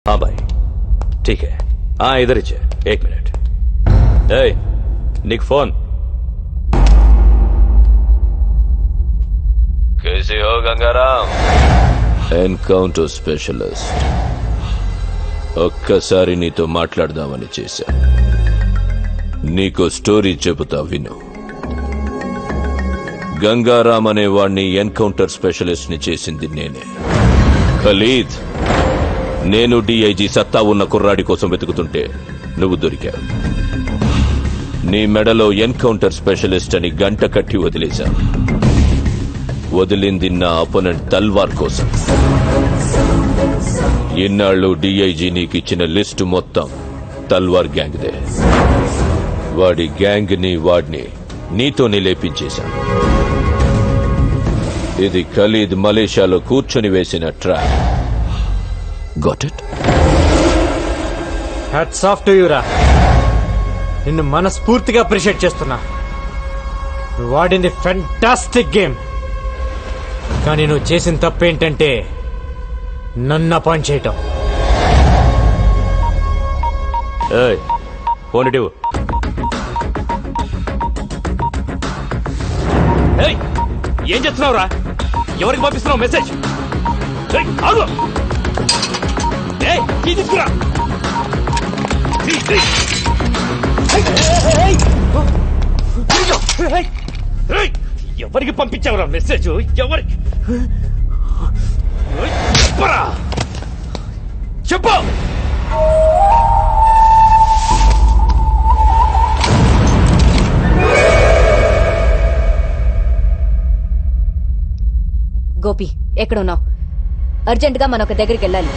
हाँ भाई ठीक है, हाँ इधर ही है, 1 मिनट। निक फोन। कैसे हो गंगाराम? Encounter specialist. ఒక్కసారి నీతో మాట్లాడదామని చేశా. నీకో స్టోరీ చెబుతా విను. గంగారాం అనే వాణ్ణి ఎన్కౌంటర్ స్పెషలిస్ట్ ని చేసింది నేనే. ఖలీద్, నేను డిఐజీ సత్తా ఉన్న కుర్రాడి కోసం వెతుకుతుంటే నువ్వు దొరికావు. నీ మెడలో ఎన్కౌంటర్ స్పెషలిస్ట్ అని గంట కట్టి వదిలేశా. వదిలింది నా అపోనెంట్ తల్వార్ కోసం. ఇన్నాళ్ళు డిఐజీ నీకిచ్చిన లిస్టు మొత్తం తల్వార్ గ్యాంగ్దే. వాడి గ్యాంగ్ ని వాడిని నీతోనే లేపించేశా. ఇది ఖలీద్ మలేషియాలో కూర్చొని వేసిన trap. Got it? Hats off to you రా. నిన్ను మనస్ఫూర్తిగా అప్రిషియేట్ చేస్తున్నా. నువ్వు వాడింది ఫెంటాస్టిక్ గేమ్. కానీ నువ్వు చేసిన తప్పేంటంటే నన్ను అపాయింట్ చేయటం. ఫోన్ ఇటు. ఏం చేస్తున్నావురా? ఎవరికి పంపిస్తున్నావు మెసేజ్? తీసుకురా. ఎవరికి పంపించావురా మెసేజ్? ఎవరికి చెప్పరా? చెప్పు. గోపి ఎక్కడున్నావు? అర్జెంట్ గా మనం ఒక దగ్గరికి వెళ్ళాలి.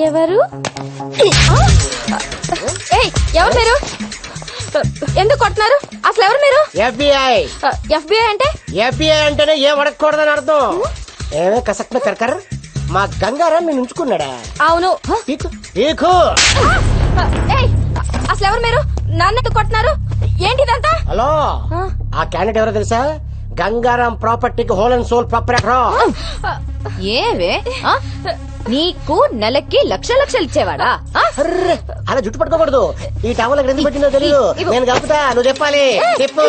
ఎవరు? ఎవరు మీరు? ఎందుకు కొడుతున్నారు? అసలు ఎవరు మీరు? FBI. FBI అంటే? FBI అంటేనే ఏం అడగకూడదని అర్థం. ఏమే కసక్న కరకర్ మా గంగారాం నేను ఉంచుకున్నాడా? అవును. అసలు ఎవరు మీరు? నన్ను ఎందుకు కొడుతున్నారు? ఏంటిదంతా? హలో, ఆ క్యాండిడేట్ ఎవరో తెలుసా? గంగారాం ప్రాపర్టీకి హోల్ అండ్ సోల్ ప్రాపర్టీ. ఏవే నీకు నెలకి లక్షలు ఇచ్చేవాడా? అలా జుట్టు పట్టుకోకూడదు. ఈ టవల్ ఎక్కడ ఎందుకు పెట్టిందో తెలియదు. నేను కలుపుతా, నువ్వు చెప్పాలి. చెప్పు.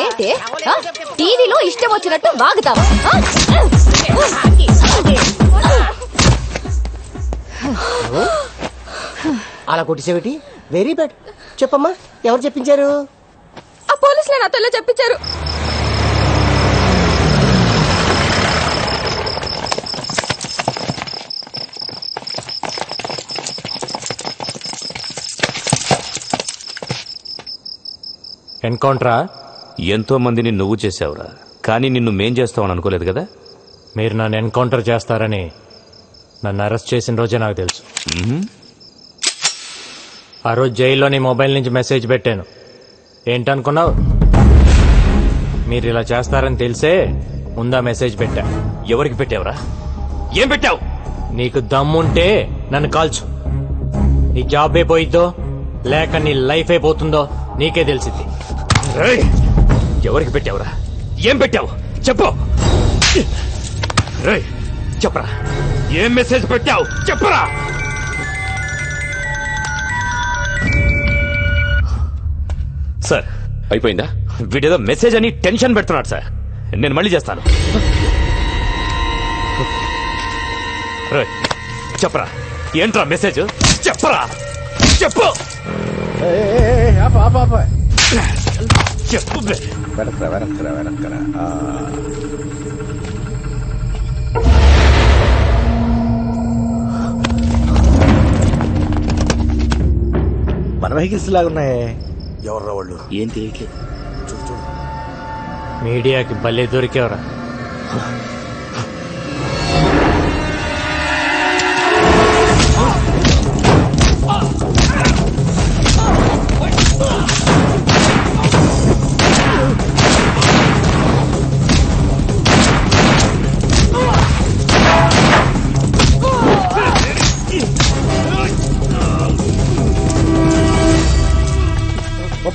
ఏంటి టీవీలో ఇష్టం వచ్చినట్టు వాగుతావా? అలా కొట్టిసేవిటి? Very bad. చెప్పమ్మా, ఎవరు చెప్పించారు? ఆ పోలీసులే నాతో చెప్పించారు. ఎన్కౌంటరా? ఎంతో మందిని నువ్వు చేసావురా, కానీ నిన్ను మేం చేస్తావని అనుకోలేదు కదా. మీరు నన్ను ఎన్కౌంటర్ చేస్తారని నన్ను అరెస్ట్ చేసిన రోజే నాకు తెలుసు. ఆ రోజు జైల్లో నీ మొబైల్ నుంచి మెసేజ్ పెట్టాను. ఏంటనుకున్నావు? మీరు ఇలా చేస్తారని తెలిసే ముందా మెసేజ్ పెట్టా. ఎవరికి పెట్టావురా? ఏం పెట్టావు? నీకు దమ్ముంటే నన్ను కాల్చు. నీ జాబ్ అయిపోయిద్దో లేక నీ లైఫ్ అయిపోతుందో నీకే తెలిసింది. ఎవరికి పెట్టావురా? ఏం పెట్టావు? చెప్పు. చెప్పరా, ఏం మెసేజ్ పెట్టావు? చెప్పరా. సార్ అయిపోయిందా? వీడేదో మెసేజ్ అని టెన్షన్ పెడుతున్నాడు సార్. నేను మళ్ళీ చేస్తాను. చెప్పరా, ఏంట్రా మెసేజ్? చెప్పరా, చెప్పు. చెప్పు. మన వెహికల్స్ లాగున్నాయే. ఎవర్రా వాళ్ళు? ఏం తెలియట్లేదు. చూడు. మీడియాకి భలే దొరికేవరా.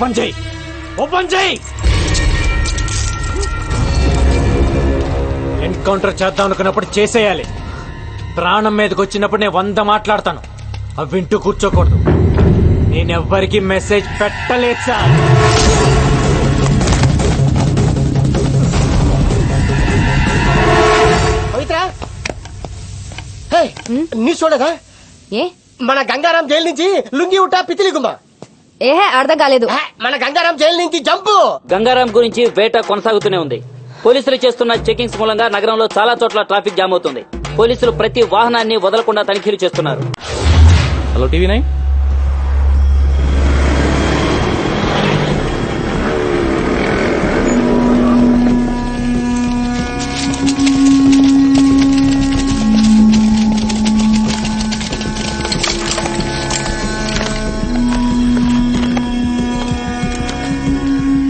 ఓపెన్ చేయి, ఓపెన్ చేయి. ఎన్కౌంటర్ చేద్దాం అనుకున్నప్పుడు చేసేయాలి. ప్రాణం మీదకి వచ్చినప్పుడు నేను 100 మాట్లాడతాను, అవి వింటూ కూర్చోకూడదు. నేనెవ్వరికి మెసేజ్ పెట్టలేదు సార్. నీ చూడదా ఏ మన గంగారాం జైలు నుంచి లుంగి ఉట్టా పితిలి గుమ్మా. ఏహే అర్థం కాలేదు. మన గంగారాం జైలు నుంచి జంపు. గంగారాం గురించి వేట కొనసాగుతూనే ఉంది. పోలీసులు చేస్తున్న చెకింగ్స్ మూలంగా నగరంలో చాలా చోట్ల ట్రాఫిక్ జామ్ అవుతుంది. పోలీసులు ప్రతి వాహనాన్ని వదలకుండా తనిఖీలు చేస్తున్నారు. Hello TV 9.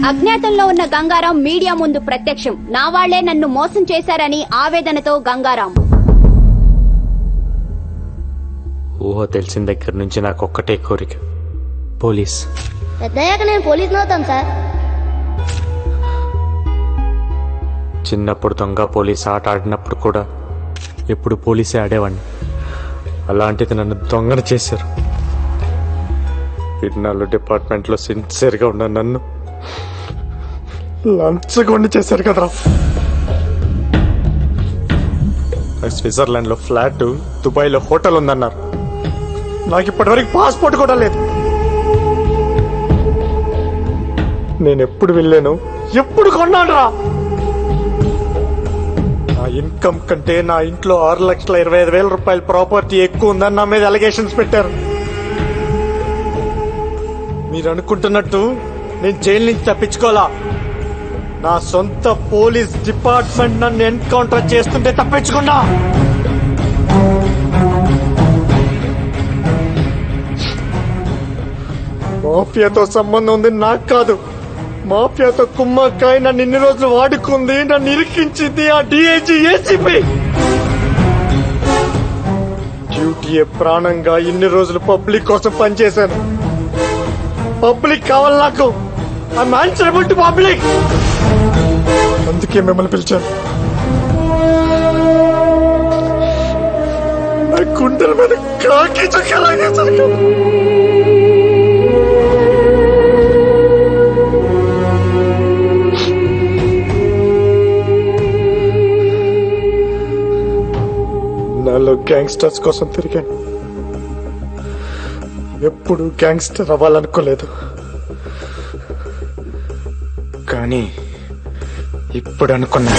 అజ్ఞాతంలో ఉన్న గంగారాం మీడియా ముందు ప్రత్యక్షం. నా వాళ్లే నన్ను మోసం చేశారని ఆవేదనతో గంగారాం. ఊహ తెలిసిన దగ్గర నుంచి నాకు ఒక్కటే కోరిక, పోలీస్. పెద్దయ్యాక నేను పోలీస్ అవుతాను సార్. చిన్నప్పుడు దొంగ పోలీస్ ఆట ఆడినప్పుడు కూడా ఎప్పుడు పోలీసే ఆడేవాడిని. అలాంటిది నన్ను దొంగను చేశారు. ఇన్నాళ్ళు డిపార్ట్మెంట్లో సిన్సియర్గా ఉన్న నన్ను లంచగొండి చేశారు కదరా. స్విట్జర్లాండ్ లో ఫ్లాట్, దుబాయ్ లో హోటల్ ఉందన్నారు. నాకు ఇప్పటివరకు పాస్పోర్ట్ కూడా లేదు. నేను ఎప్పుడు వెళ్ళాను, ఎప్పుడు కొన్నాను రా. నా ఇన్కమ్ కంటే నా ఇంట్లో 6,25,000 రూపాయల ప్రాపర్టీ ఎక్కువ ఉందని నా మీద అలిగేషన్స్ పెట్టారు. మీరు అనుకుంటున్నట్టు నేను జైలు నుంచి తప్పించుకోవాలా. నా సొంత పోలీస్ డిపార్ట్మెంట్ నన్ను ఎన్కౌంటర్ చేస్తుంటే తప్పించుకున్నా. మాఫియాతో సంబంధం ఉంది నాకు కాదు. మాఫియాతో కుమ్మక్కాయ నన్ను ఇన్ని రోజులు వాడుకుంది, నన్ను ఇరికించింది ఆ డిఐజీ ఏసీపీ. డ్యూటీయే ప్రాణంగా ఇన్ని రోజులు పబ్లిక్ కోసం పనిచేశాను. పబ్లిక్ కావాలి నాకు. I'm answerable to public. అందుకే మిమ్మల్ని పిలిచాను. నా గుండెల మీద కాకి చక్కలాగేసాను. నాలో గ్యాంగ్స్టర్స్ కోసం తిరిగాను. ఎప్పుడు గ్యాంగ్స్టర్ అవ్వాలనుకోలేదు, కానీ ఇప్పుడు అనుకున్నా.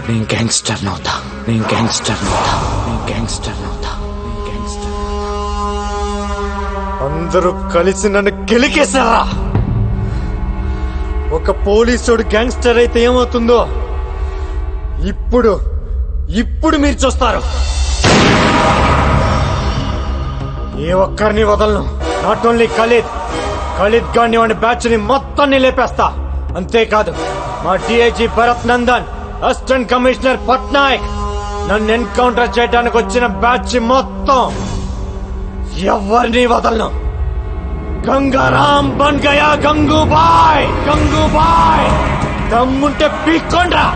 నేను గ్యాంగ్స్టర్ నవుతా, నేను గ్యాంగ్స్టర్ నవుతా, నేను గ్యాంగ్స్టర్ నవుతా, నేను గ్యాంగ్స్టర్. అందరూ కలిసి నన్ను గెలికేశారా. ఒక పోలీసుడు గ్యాంగ్స్టర్ అయితే ఏమవుతుందో ఇప్పుడు ఇప్పుడు మీరు చూస్తారు. ఏ ఒక్కరిని వదలను. నాట్ ఓన్లీ ఖలీద్ గాని వాడి బ్యాచ్ ని మొత్తాన్ని లేపేస్తా. అంతేకాదు మా DIG Bharat Nandan, assistant commissioner Patnaik, నన్ను ఎన్కౌంటర్ చేయడానికి వచ్చిన బ్యాచ్ మొత్తం ఎవరిని వదలను. గంగారాం బన్ గయా గంగూబాయ్. గంగూబాయ్ దమ్ముంటే పీక్కొండ్రా.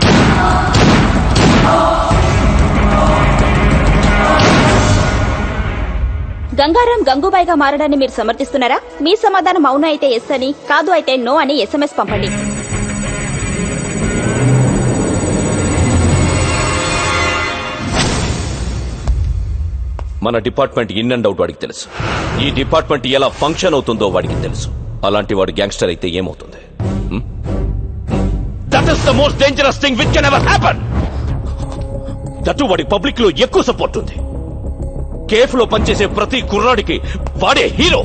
గంగారాం గంగూబాయిగా మారడాన్ని మీరు సమర్థిస్తున్నారా? మీ సమాధానం అవును అయితే ఎస్ అని, కాదు అయితే నో అని SMS పంపండి. మన డిపార్ట్మెంట్ ఇన్ అండ్ అవుట్ వాడికి తెలుసు. ఈ డిపార్ట్మెంట్ ఎలా ఫంక్షన్ అవుతుందో వాడికి తెలుసు. అలాంటి వాడు గ్యాంగ్స్టర్ అయితే ఏమవుతుంది? That is the most dangerous thing which can ever happen. That వాడి పబ్లిక్ లో ఎక్కువ సపోర్ట్ ఉంది. కేఫ్ లో పనిచేసే ప్రతి కుర్రాడికి వాడే హీరో.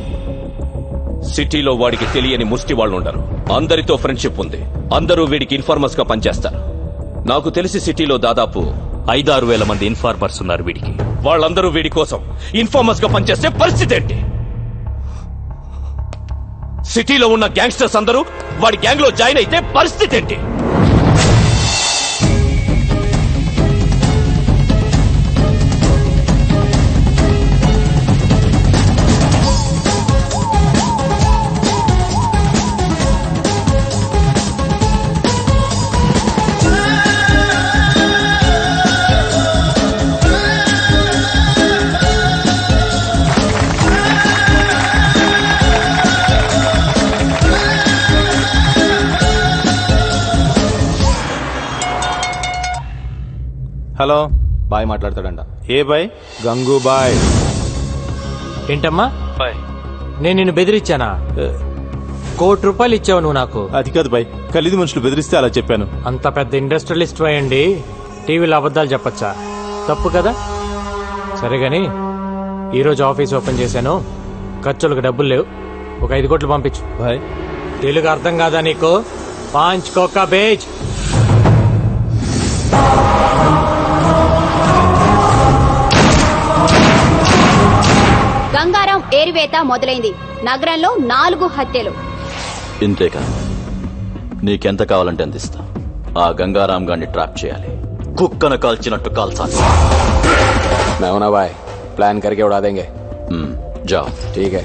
సిటీలో వాడికి తెలియని ముష్టి వాళ్ళు ఉండరు. అందరితో ఫ్రెండ్షిప్ ఉంది. అందరూ వీడికి ఇన్ఫార్మర్స్ గా పనిచేస్తారు. నాకు తెలిసి సిటీలో దాదాపు 5-6 వేల మంది ఇన్ఫార్మర్స్ ఉన్నారు వీడికి. వాళ్ళందరూ వీడి కోసం ఇన్ఫార్మర్స్ గా పనిచేసే పరిస్థితి ఏంటి? సిటీలో ఉన్న గ్యాంగ్స్టర్స్ అందరూ వాడి గ్యాంగ్ లో జాయిన్ అయితే పరిస్థితి ఏంటి? హలో బాయ్ మాట్లాడతాడంట. ఏ బాయ్? గంగూబాయ్. ఏంటమ్మా నేను నిన్ను బెదిరించానా? ₹1,00,00,000 ఇచ్చావు నువ్వు నాకు. అది కాదు బాయ్, ఖలీద్ మనుషులు బెదిరిస్తే అలా చెప్పాను. అంత పెద్ద ఇండస్ట్రియలిస్ట్ అయ్యండి టీవీలో అబద్ధాలు చెప్పచ్చా? తప్పు కదా. సరే గాని ఈరోజు ఆఫీస్ ఓపెన్ చేశాను, ఖర్చులకు డబ్బులు లేవు, ఒక 5 కోట్లు పంపించు. బాయ్ తెలుగు అర్థం కాదా నీకు? 5 కోకా బేజ్. గంగారాం ఏరివేత మొదలైంది. నగరంలో 4 హత్యలు. ఇంతేకా, నీకెంత కావాలంటే అంత ఇస్తా. ఆ గంగారాం గారిని ట్రాప్ చేయాలి, కుక్కను కాల్చినట్టు కాల్చాలి. मैं भाई प्लान करके उड़ा देंगे. जाओ. ठीक है.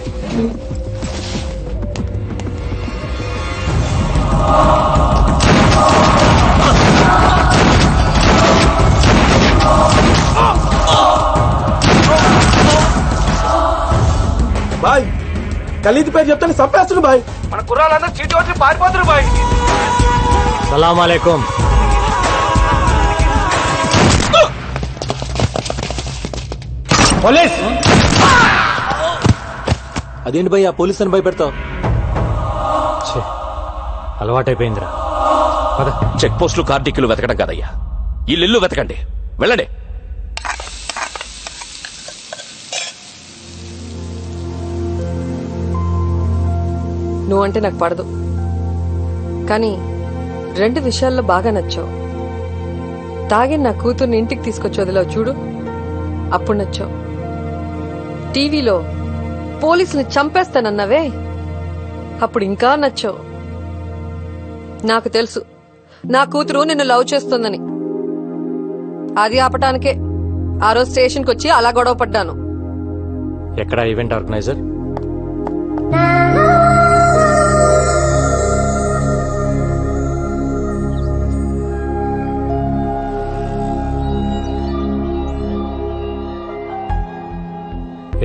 బాయ్ ఖలీద్ పేరు చెప్తాను చంపేస్తున్నారు బాయ్. మన కుర్రాళ్ళందరూ చీటి వచ్చి పారిపోతున్నారు బాయ్. సలాం అలైకుం. పోలీస్. అదేంటి భయ్ ఆ పోలీస్ అని భయపెడతావు? అలవాటైపోయిందిరా. చెక్ పోస్టులు కార్డిక్కులు వెతకడం కాదయ్యా, ఇల్లు వెతకండి, వెళ్ళండి. నువ్వంటే నాకు పడదు, కానీ 2 విషయాల్లో బాగా నచ్చావు. తాగి నా కూతుర్ని ఇంటికి తీసుకొచ్చి వదిలావు చూడు, అప్పుడు నచ్చావు. టీవీలో పోలీసుని చంపేస్తానన్నావే, అప్పుడు ఇంకా నచ్చావు. నాకు తెలుసు నా కూతురు నిన్ను లవ్ చేస్తుందని. అది ఆపటానికే ఆ రోజు స్టేషన్కి వచ్చి అలా గొడవ పడ్డాను. ఎక్కడ ఈవెంట్ ఆర్గనైజర్?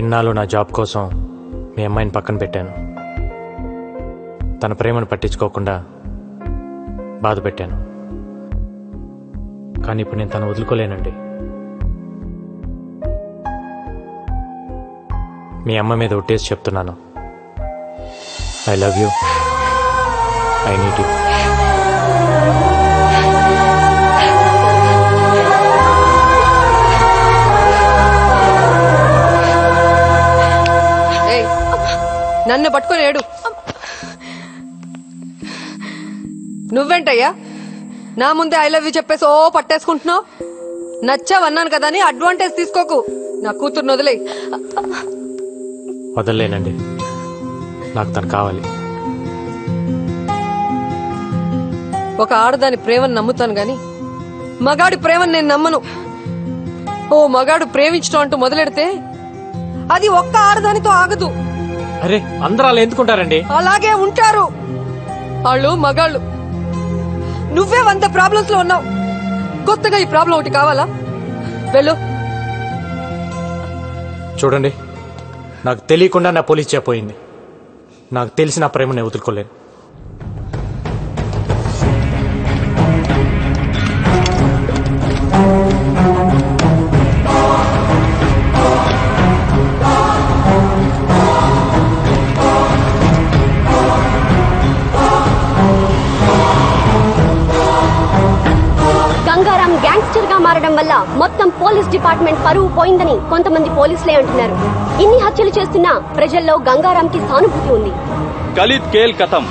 ఇన్నాళ్ళు నా జాబ్ కోసం మీ అమ్మాయిని పక్కన పెట్టాను, తన ప్రేమను పట్టించుకోకుండా బాధ పెట్టాను. కానీ ఇప్పుడు నేను తను వదులుకోలేనండి. మీ అమ్మ మీద ఒట్టేసి చెప్తున్నాను, I love you, I need you. నన్ను పట్టుకొని ఏడు. నువ్వేంటయ్యా నా ముందే ఐ లవ్ యూ చెప్పేసి ఓ పట్టేసుకుంటున్నావు? నచ్చావన్నాను కదా అని అడ్వాంటేజ్ తీసుకోకు. నా కూతుర్ని వదిలే. వదలలేనండి, నాకు తను కావాలి. ఒక ఆడదాని ప్రేమను నమ్ముతాను గాని మగాడి ప్రేమను నేను నమ్మను. ఓ మగాడు ప్రేమించడం అంటూ మొదలెడితే అది ఒక్క ఆడదానితో ఆగదు. అరే అందరూ అలా ఎందుకుంటారండి? అలాగే ఉంటారు వాళ్ళు మగాళ్ళు. నువ్వే 100 ప్రాబ్లమ్స్ లో ఉన్నావు, కొత్తగా ఈ ప్రాబ్లం ఒకటి కావాలా? వెళ్ళు. చూడండి, నాకు తెలియకుండా నా పోలీస్ చెప్పోయింది. నాకు తెలిసి నా ప్రేమను నేను వదులుకోలేను. గంగారాం గ్యాంగ్స్టర్ గా మారడం వల్ల మొత్తం పోలీస్ డిపార్ట్మెంట్ పరువు పోయిందని కొంతమంది పోలీసులే అంటున్నారు. ఇన్ని హత్యలు చేస్తున్నా ప్రజల్లో గంగారాంకి సానుభూతి ఉంది. ఖలీద్ కేల్ కథం,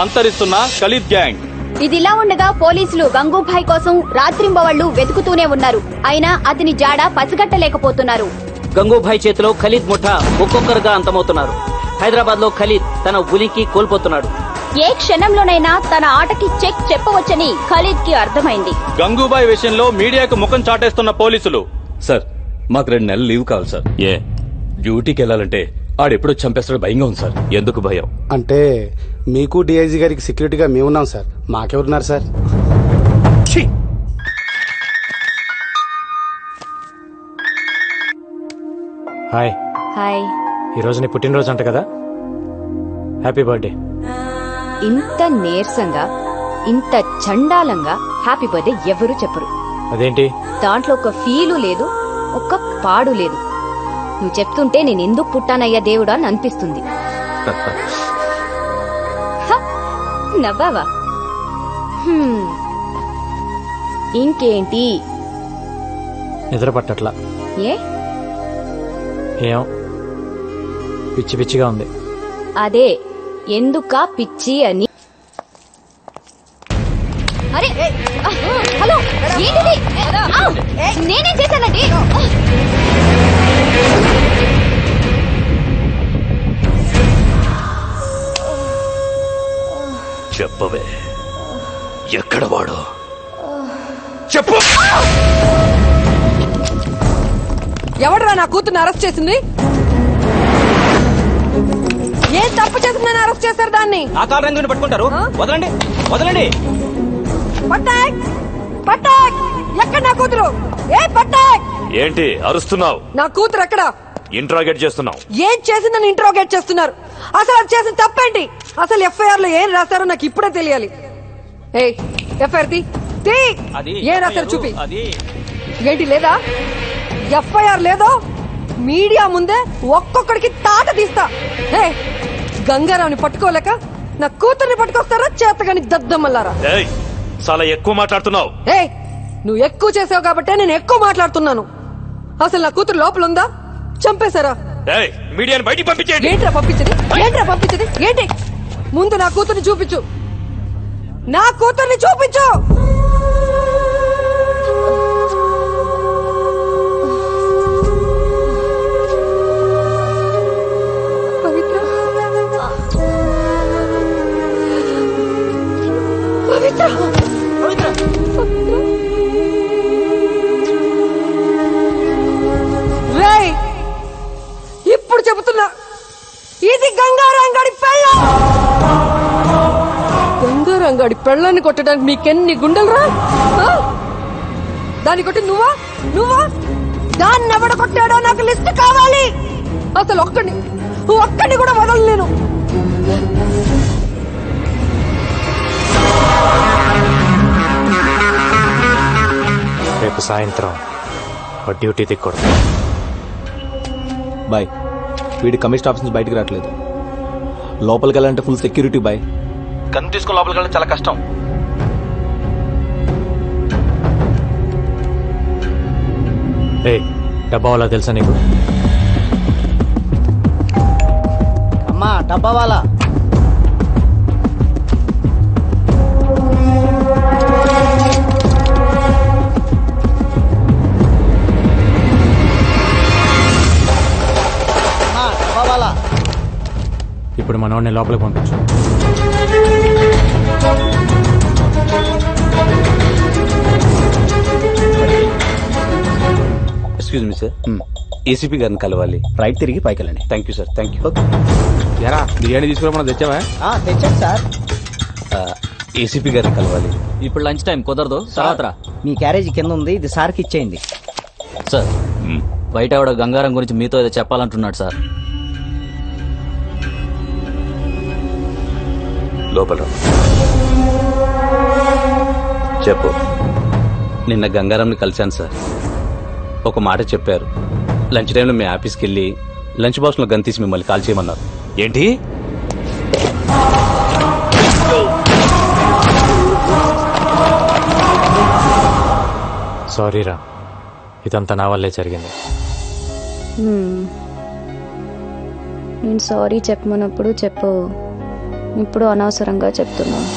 అంతరిస్తున్న ఖలీద్ గ్యాంగ్. ఇదిలా ఉండగా పోలీసులు గంగూభాయ్ కోసం రాత్రింబవళ్లు వెతుకుతూనే ఉన్నారు. అయినా అతని జాడ పసిగట్టలేకపోతున్నారు. గంగూభాయ్ చేతిలో ఖలీద్ ముఠా ఒక్కొక్కరుగా అంతమవుతున్నారు. హైదరాబాద్ లో ఖలీద్ తన ఉనికి కోల్పోతున్నాడు. ఏ క్షణంలోనైనా తన ఆటకి చెక్ చెప్పవచ్చని ఖలీద్ కి అర్థమైంది. గంగూబాయ్ విషయంలో మీడియాకు ముఖం చాటేస్తున్న పోలీసులు. సార్, మాకు 2 నెలలు లీవ్ కావాలి సార్. ఏ డ్యూటీకి వెళ్ళాలంటే ఆడెప్పుడో చంపేస్తాడు, భయంగా ఉంది సార్. ఎందుకు భయం అంటే మీకు డిఐజీ గారికి సెక్యూరిటీగా మేమున్నాం సార్, మాకెవరున్నారు సార్? హాయ్. హాయ్. ఈరోజు నీ పుట్టినరోజు అంట కదా, హ్యాపీ బర్త్డే. ఇంత నీరసంగా ఇంత చండాలంగా హ్యాపీ బర్త్డే ఎవరు చెప్పరు. అదేంటి? దాంట్లో ఒక ఫీలు లేదు, ఒక్క పాడు లేదు. నువ్వు చెప్తుంటే నేను ఎందుకు పుట్టానయ్యా దేవుడా అని అనిపిస్తుంది. నవ్వావా? ఇంకేంటి? నిద్ర పట్టట్లా. ఏం పిచ్చి పిచ్చిగా ఉంది. అదే ఎందుకా పిచ్చి అని. అరే హలో, ఏంటిది? నేనేం చేశానండి? చెప్పవే, ఎక్కడ వాడు? చెప్పు. ఎవడరా నా కూతుర్ని అరెస్ట్ చేసింది? ఏం తప్పు చేసిందని అరెస్ట్ చేశారు దాన్ని? ఆ కారు రంగుని పట్టుకుంటారు. వదలండి, వదలండి. పట్టాక్ పట్టాక్, ఎక్కడ నా కూతురు? ఏ పట్టాక్, ఏంటి అరుస్తున్నావు? నా కూతురు ఎక్కడ? ఇంట్రాగేట్ చేస్తున్నావు. ఏం చేసిందని ఇంట్రోగేట్ చేస్తున్నారు? అసలు అది చేసిన తప్పేంటి? అసలు ఎఫ్ఐఆర్ లో ఏం రాశారో నాకు ఇప్పుడే తెలియాలి. ఏ ఎఫ్ఐఆర్ తీ, ఏం రాశారు చూపి. ఏంటి లేదా? ఎఫ్ఐఆర్ లేదో మీడియా ముందే ఒక్కొక్కడికి తాట తీస్తా. ఏ గంగారావుని పట్టుకోలేక నా కూతుర్ని పట్టుకొస్తారా చేతగాని దద్దమ్మల్లారా? చాలా ఎక్కువ మాట్లాడుతున్నావు. ఏ నువ్వు ఎక్కువ చేసావు కాబట్టే నేను ఎక్కువ మాట్లాడుతున్నాను. అసలు నా కూతురు లోపల ఉందా? చంపేశారా? మీడియాని బయటికి పంపించేయండి. ఏంట్రా పంపించది? ఏంట్రా పంపించది? ఏంటి? ముందు నా కూతుర్ని చూపించు, నా కూతుర్ని చూపించు. పవిత్ర, పవిత్ర, పవిత్ర, రేయ్ ఇప్పుడు చెబుతున్నా, ఇది గంగారాంగాడి పెళ్ళం. గంగారాంగాడి పెళ్ళాన్ని కొట్టడానికి మీకెన్ని గుండెలరా? దాన్ని కొట్టి నువ్వా? దాన్ని ఎవడ కొట్టాడో నాకు లిస్ట్ కావాలి. అసలు ఒక్కడిని కూడా వదలలేను. రేపు సాయంత్రం డ్యూటీ దిక్కూడదు. బాయ్, వీడి కమిషన్ ఆఫీస్ నుంచి బయటకు రావట్లేదు. లోపలికి వెళ్ళాలంటే ఫుల్ సెక్యూరిటీ బాయ్. గన్ తీసుకుని లోపలికి వెళ్ళడం చాలా కష్టం. డబ్బా వాళ్ళ తెలుసా నీకు? అమ్మా డబ్బా వాళ్ళ ఇప్పుడు మనోడిని లోపలికి పంపించు. ఎక్స్క్యూజ్ మీ సార్, ఏసీపీ గారిని కలవాలి. రైట్ తిరిగి పైకి వెళ్ళండి. Thank you sir. Thank you. ఎరా బిర్యానీ తీసుకురా, తెచ్చావా? తెచ్చాను సార్. ఏసీపీ గారిని కలవాలి. ఇప్పుడు లంచ్ టైం కుదరదు, తర్వాత మీ క్యారేజ్ కింద ఉంది, ఇది సార్కి ఇచ్చేయండి. సార్ బయట ఆవిడ గంగారం గురించి మీతో ఏదో చెప్పాలంటున్నాడు సార్. లోపల చెప్పు. నిన్న గంగారాంని కలిశాను సార్. ఒక మాట చెప్పారు. లంచ్ టైంలో మీ ఆఫీస్కి వెళ్ళి లంచ్ బాక్స్లో గన్ తీసి మిమ్మల్ని కాల్ చేయమన్నారు. ఏంటి? సారీరా, ఇదంతా నా వల్లే జరిగింది. నేను సారీ చెప్పమన్నప్పుడు చెప్పు, ఇప్పుడు అనవసరంగా చెప్తున్నాను.